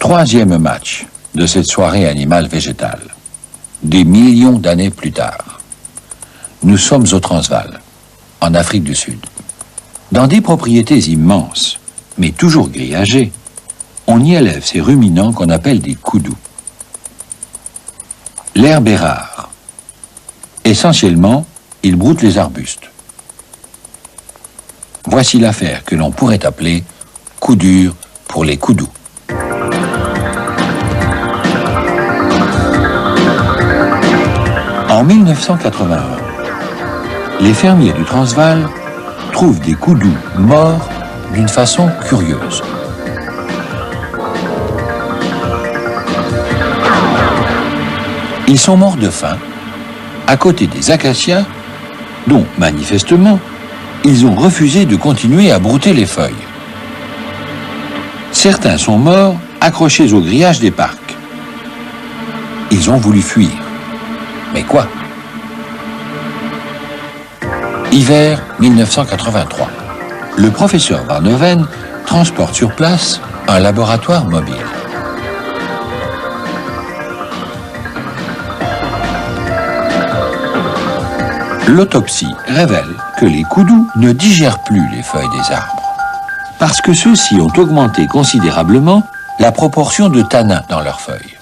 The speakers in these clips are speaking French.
Troisième match de cette soirée animale-végétale. Des millions d'années plus tard. Nous sommes au Transvaal, en Afrique du Sud. Dans des propriétés immenses, mais toujours grillagées, on y élève ces ruminants qu'on appelle des koudous. L'herbe est rare. Essentiellement, ils broutent les arbustes. Voici l'affaire que l'on pourrait appeler coup dur pour les koudous. En 1981, les fermiers du Transvaal trouvent des koudous morts d'une façon curieuse. Ils sont morts de faim à côté des acacias dont, manifestement, ils ont refusé de continuer à brouter les feuilles. Certains sont morts accrochés au grillage des parcs. Ils ont voulu fuir. Mais quoi? Hiver 1983. Le professeur Van Hoven transporte sur place un laboratoire mobile. L'autopsie révèle que les koudous ne digèrent plus les feuilles des arbres, parce que ceux-ci ont augmenté considérablement la proportion de tanins dans leurs feuilles.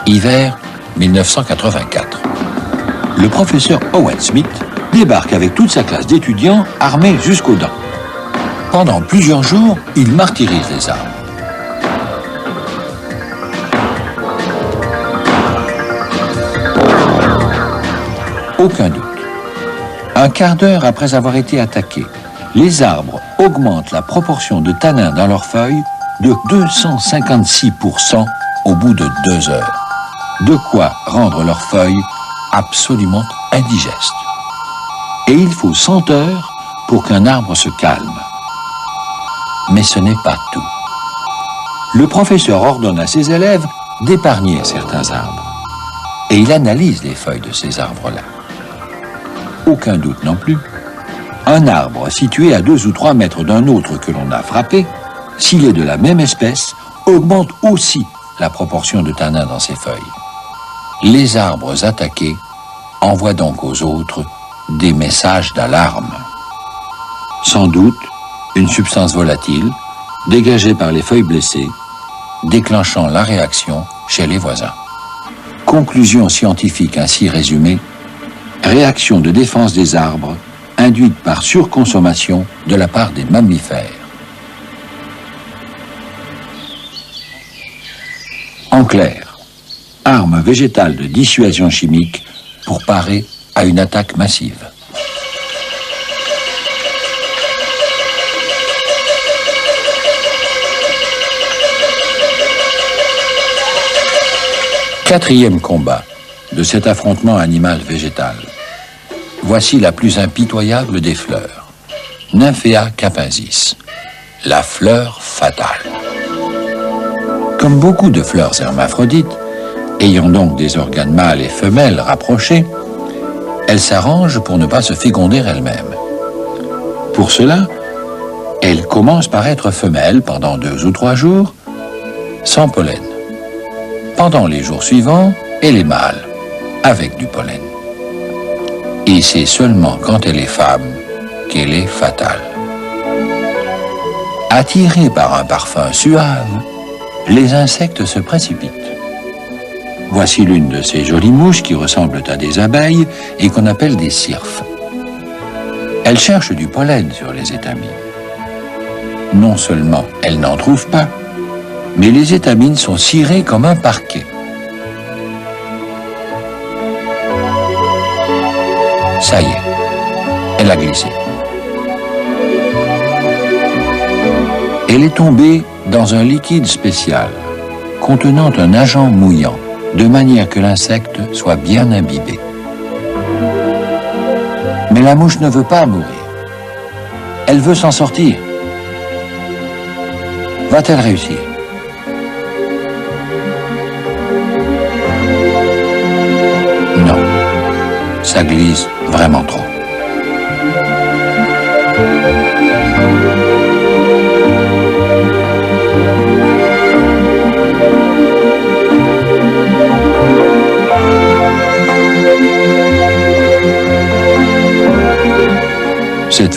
Hiver 1984. Le professeur Owen Smith débarque avec toute sa classe d'étudiants armés jusqu'aux dents. Pendant plusieurs jours, il martyrise les arbres. Aucun doute. Un quart d'heure après avoir été attaqués, les arbres augmentent la proportion de tanins dans leurs feuilles de 256% au bout de 2 heures. De quoi rendre leurs feuilles absolument indigestes. Et il faut 100 heures pour qu'un arbre se calme. Mais ce n'est pas tout. Le professeur ordonne à ses élèves d'épargner certains arbres. Et il analyse les feuilles de ces arbres-là. Aucun doute non plus. Un arbre situé à 2 ou 3 mètres d'un autre que l'on a frappé, s'il est de la même espèce, augmente aussi la proportion de tanins dans ses feuilles. Les arbres attaqués envoient donc aux autres des messages d'alarme. Sans doute, une substance volatile, dégagée par les feuilles blessées, déclenchant la réaction chez les voisins. Conclusion scientifique ainsi résumée, réaction de défense des arbres induite par surconsommation de la part des mammifères. En clair, arme végétale de dissuasion chimique pour parer à une attaque massive. Quatrième combat de cet affrontement animal-végétal. Voici la plus impitoyable des fleurs, Nymphaea capensis, la fleur fatale. Comme beaucoup de fleurs hermaphrodites, ayant donc des organes mâles et femelles rapprochés, elle s'arrange pour ne pas se féconder elle-même. Pour cela, elle commence par être femelle pendant 2 ou 3 jours, sans pollen. Pendant les jours suivants, elle est mâle, avec du pollen. Et c'est seulement quand elle est femme qu'elle est fatale. Attirés par un parfum suave, les insectes se précipitent. Voici l'une de ces jolies mouches qui ressemblent à des abeilles et qu'on appelle des cirphes. Elles cherchent du pollen sur les étamines. Non seulement elles n'en trouvent pas, mais les étamines sont cirées comme un parquet. Ça y est, elle a glissé. Elle est tombée dans un liquide spécial contenant un agent mouillant, de manière que l'insecte soit bien imbibé. Mais la mouche ne veut pas mourir. Elle veut s'en sortir. Va-t-elle réussir? Non, ça glisse vraiment trop.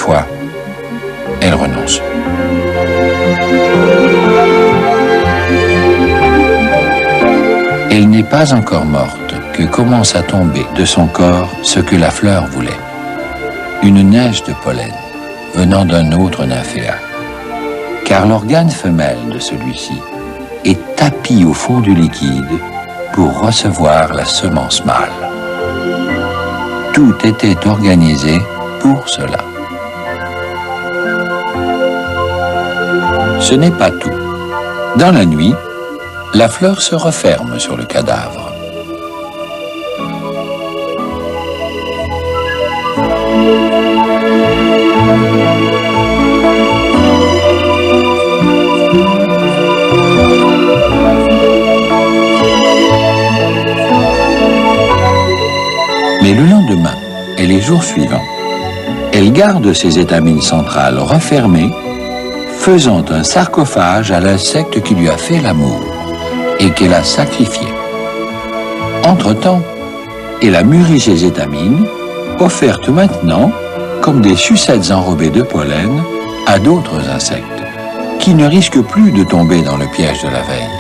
fois, elle renonce. Elle n'est pas encore morte que commence à tomber de son corps ce que la fleur voulait. Une neige de pollen venant d'un autre nymphéa. Car l'organe femelle de celui-ci est tapi au fond du liquide pour recevoir la semence mâle. Tout était organisé pour cela. Ce n'est pas tout. Dans la nuit, la fleur se referme sur le cadavre. Mais le lendemain et les jours suivants, elle garde ses étamines centrales refermées, faisant un sarcophage à l'insecte qui lui a fait l'amour et qu'elle a sacrifié. Entre-temps, elle a mûri ses étamines, offertes maintenant comme des sucettes enrobées de pollen à d'autres insectes, qui ne risquent plus de tomber dans le piège de la veille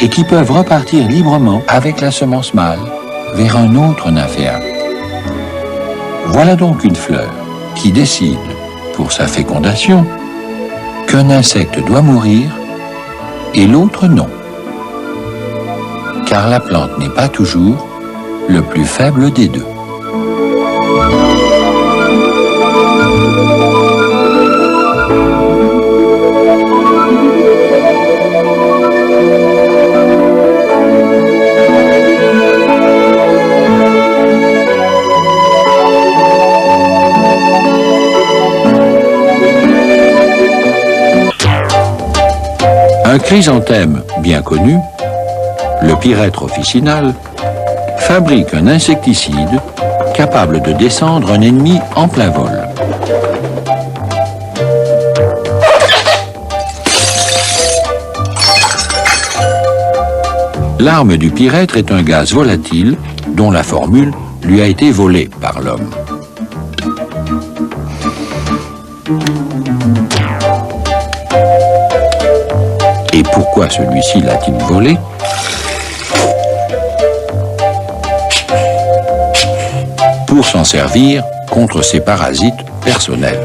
et qui peuvent repartir librement avec la semence mâle vers un autre nymphéa. Voilà donc une fleur qui décide, pour sa fécondation, qu'un insecte doit mourir et l'autre non. Car la plante n'est pas toujours le plus faible des deux. Un chrysanthème bien connu, le pyrètre officinal, fabrique un insecticide capable de descendre un ennemi en plein vol. L'arme du pyrètre est un gaz volatile dont la formule lui a été volée par l'homme. Et pourquoi celui-ci l'a-t-il volé? Pour s'en servir contre ses parasites personnels.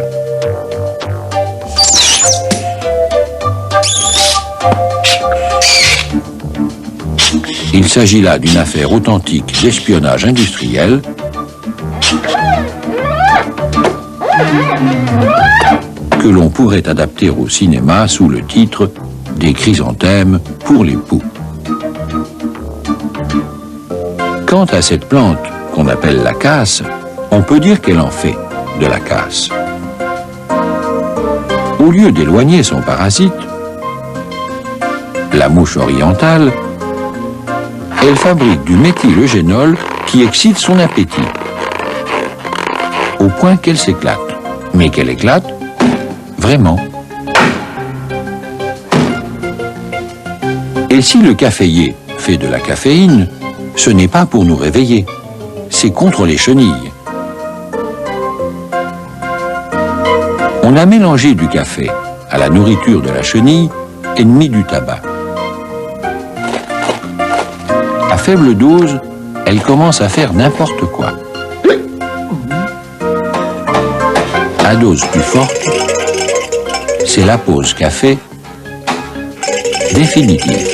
Il s'agit là d'une affaire authentique d'espionnage industriel que l'on pourrait adapter au cinéma sous le titre Des chrysanthèmes pour les poux. Quant à cette plante qu'on appelle la casse, on peut dire qu'elle en fait de la casse. Au lieu d'éloigner son parasite, la mouche orientale, elle fabrique du méthylogénol qui excite son appétit, au point qu'elle s'éclate. Mais qu'elle éclate, vraiment. Et si le caféier fait de la caféine, ce n'est pas pour nous réveiller, c'est contre les chenilles. On a mélangé du café à la nourriture de la chenille, ennemie du tabac. À faible dose, elle commence à faire n'importe quoi. À dose plus forte, c'est la pause café définitive.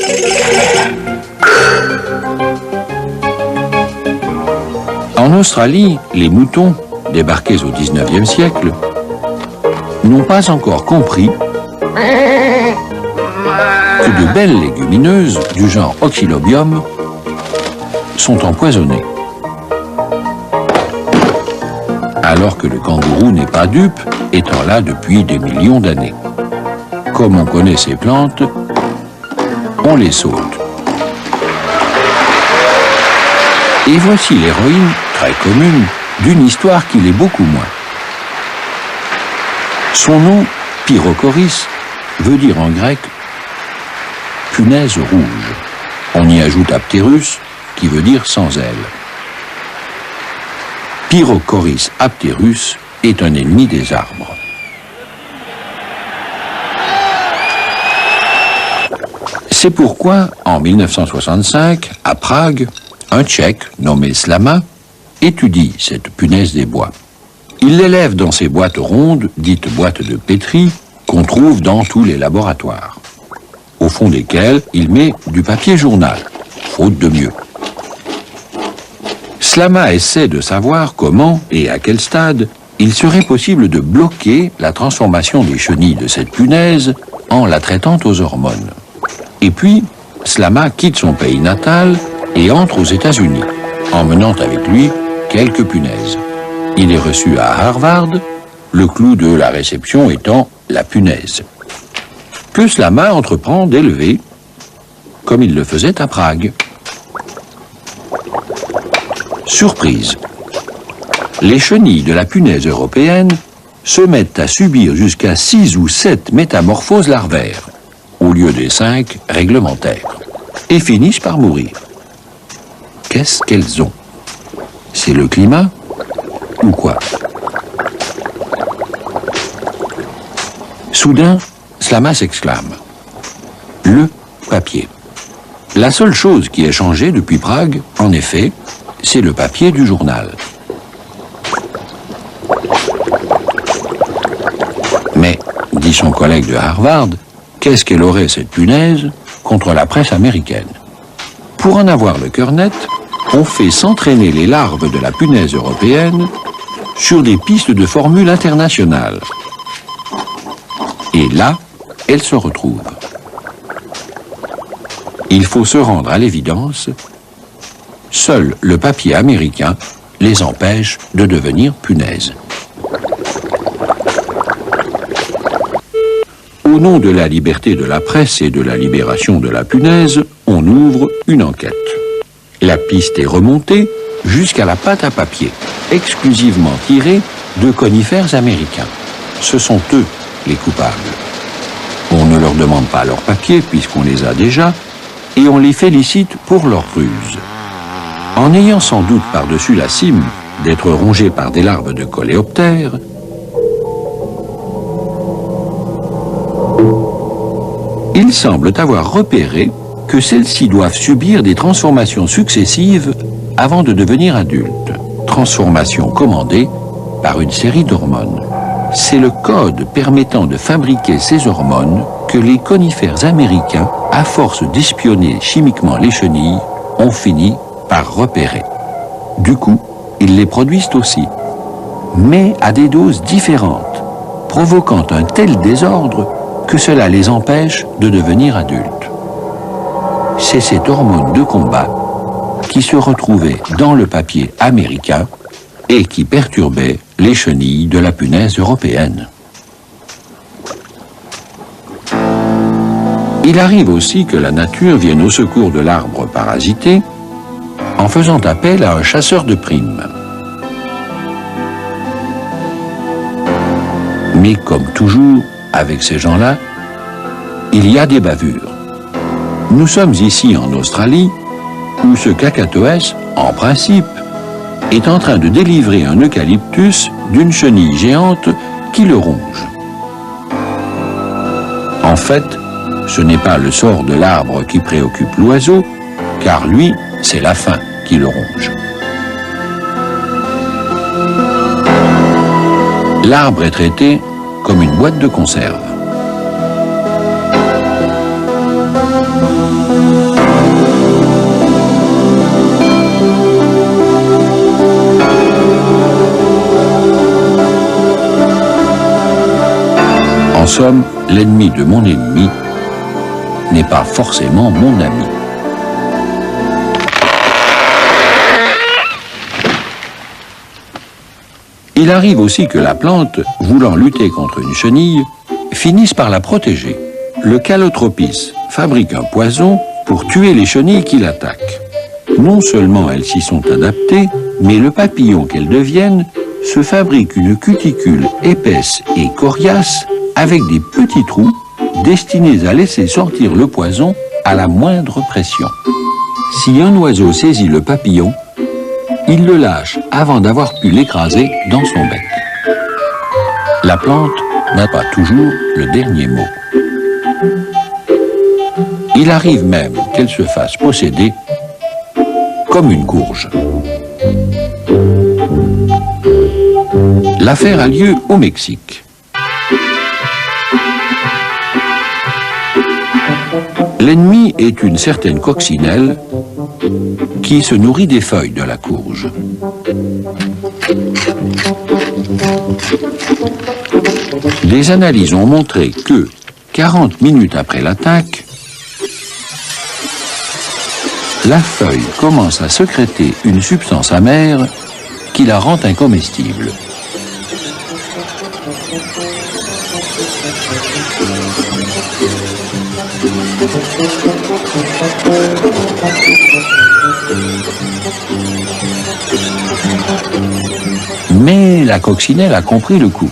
En Australie, les moutons, débarqués au XIXe siècle, n'ont pas encore compris que de belles légumineuses du genre Oxylobium sont empoisonnées. Alors que le kangourou n'est pas dupe, étant là depuis des millions d'années. Comme on connaît ces plantes, on les saute. Et voici l'héroïne, très commune, d'une histoire qui l'est beaucoup moins. Son nom, Pyrochoris, veut dire en grec « punaise rouge ». On y ajoute apterus, qui veut dire sans aile. Pyrochoris apterus est un ennemi des arbres. C'est pourquoi, en 1965, à Prague, un Tchèque nommé Slama étudie cette punaise des bois. Il l'élève dans ces boîtes rondes, dites boîtes de pétri, qu'on trouve dans tous les laboratoires, au fond desquelles il met du papier journal, faute de mieux. Slama essaie de savoir comment et à quel stade il serait possible de bloquer la transformation des chenilles de cette punaise en la traitant aux hormones. Et puis, Slama quitte son pays natal et entre aux États-Unis, emmenant avec lui quelques punaises. Il est reçu à Harvard, le clou de la réception étant la punaise, que Slama entreprend d'élever, comme il le faisait à Prague. Surprise! Les chenilles de la punaise européenne se mettent à subir jusqu'à 6 ou 7 métamorphoses larvaires, au lieu des 5 réglementaires, et finissent par mourir. Qu'est-ce qu'elles ont? C'est le climat ou quoi? Soudain, Slama s'exclame. Le papier. La seule chose qui ait changé depuis Prague, en effet, c'est le papier du journal. Mais, dit son collègue de Harvard, qu'est-ce qu'elle aurait, cette punaise, contre la presse américaine? Pour en avoir le cœur net, on fait s'entraîner les larves de la punaise européenne sur des pistes de formules internationales. Et là, elles se retrouvent. Il faut se rendre à l'évidence, seul le papier américain les empêche de devenir punaises. Au nom de la liberté de la presse et de la libération de la punaise, on ouvre une enquête. La piste est remontée jusqu'à la pâte à papier, exclusivement tirée de conifères américains. Ce sont eux les coupables. On ne leur demande pas leur papier puisqu'on les a déjà, et on les félicite pour leur ruse. En ayant sans doute par-dessus la cime d'être rongés par des larves de coléoptères, ils semblent avoir repéré que celles-ci doivent subir des transformations successives avant de devenir adultes. Transformations commandées par une série d'hormones. C'est le code permettant de fabriquer ces hormones que les conifères américains, à force d'espionner chimiquement les chenilles, ont fini par repérer. Du coup, ils les produisent aussi, mais à des doses différentes, provoquant un tel désordre que cela les empêche de devenir adultes. C'est cette hormone de combat qui se retrouvait dans le papier américain et qui perturbait les chenilles de la punaise européenne. Il arrive aussi que la nature vienne au secours de l'arbre parasité en faisant appel à un chasseur de primes. Mais comme toujours, avec ces gens-là, il y a des bavures. Nous sommes ici en Australie, où ce cacatoès, en principe, est en train de délivrer un eucalyptus d'une chenille géante qui le ronge. En fait, ce n'est pas le sort de l'arbre qui préoccupe l'oiseau, car lui, c'est la faim qui le ronge. L'arbre est traité comme une boîte de conserve. En somme, l'ennemi de mon ennemi n'est pas forcément mon ami. Il arrive aussi que la plante, voulant lutter contre une chenille, finisse par la protéger. Le Calotropis fabrique un poison pour tuer les chenilles qui l'attaquent. Non seulement elles s'y sont adaptées, mais le papillon qu'elles deviennent se fabrique une cuticule épaisse et coriace avec des petits trous destinés à laisser sortir le poison à la moindre pression. Si un oiseau saisit le papillon, il le lâche avant d'avoir pu l'écraser dans son bec. La plante n'a pas toujours le dernier mot. Il arrive même qu'elle se fasse posséder comme une courge. L'affaire a lieu au Mexique. L'ennemi est une certaine coccinelle qui se nourrit des feuilles de la courge. Des analyses ont montré que 40 minutes après l'attaque, la feuille commence à sécréter une substance amère qui la rend incomestible. Mais la coccinelle a compris le coup.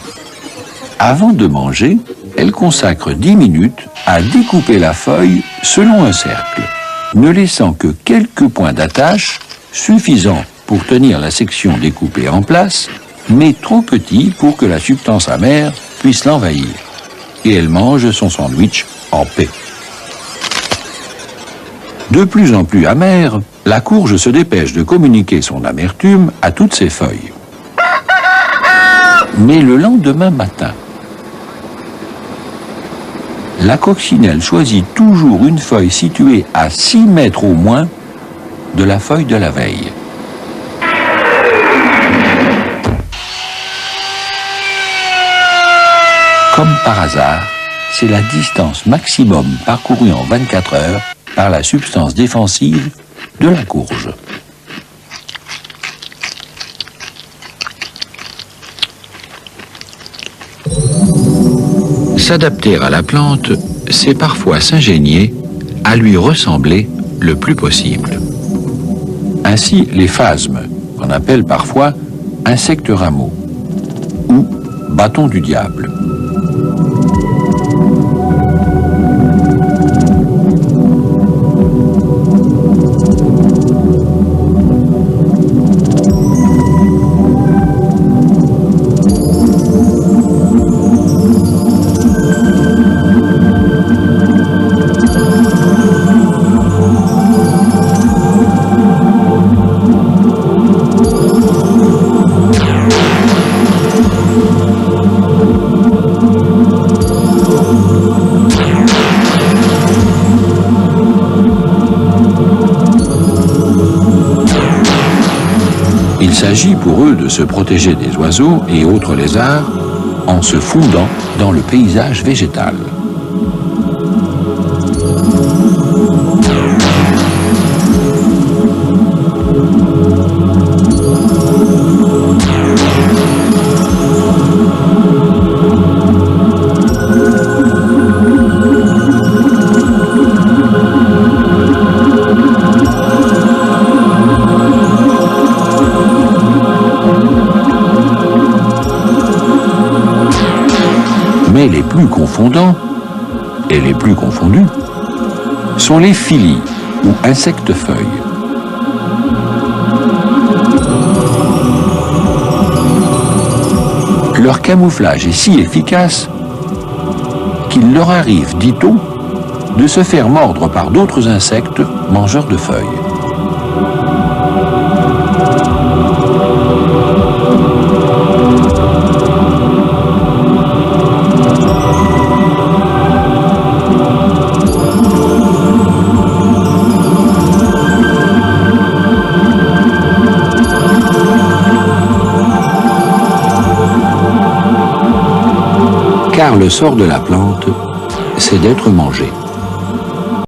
Avant de manger, elle consacre 10 minutes à découper la feuille selon un cercle, ne laissant que quelques points d'attache suffisants pour tenir la section découpée en place, mais trop petits pour que la substance amère puisse l'envahir. Et elle mange son sandwich en paix. De plus en plus amère, la courge se dépêche de communiquer son amertume à toutes ses feuilles. Mais le lendemain matin, la coccinelle choisit toujours une feuille située à 6 mètres au moins de la feuille de la veille. Comme par hasard, c'est la distance maximum parcourue en 24 heures par la substance défensive de la courge. S'adapter à la plante, c'est parfois s'ingénier à lui ressembler le plus possible. Ainsi, les phasmes, qu'on appelle parfois insectes rameaux ou bâtons du diable. Il s'agit pour eux de se protéger des oiseaux et autres lézards en se fondant dans le paysage végétal. Mais les plus confondants et les plus confondus sont les phyllies ou insectes-feuilles. Leur camouflage est si efficace qu'il leur arrive, dit-on, de se faire mordre par d'autres insectes mangeurs de feuilles. Car le sort de la plante, c'est d'être mangée.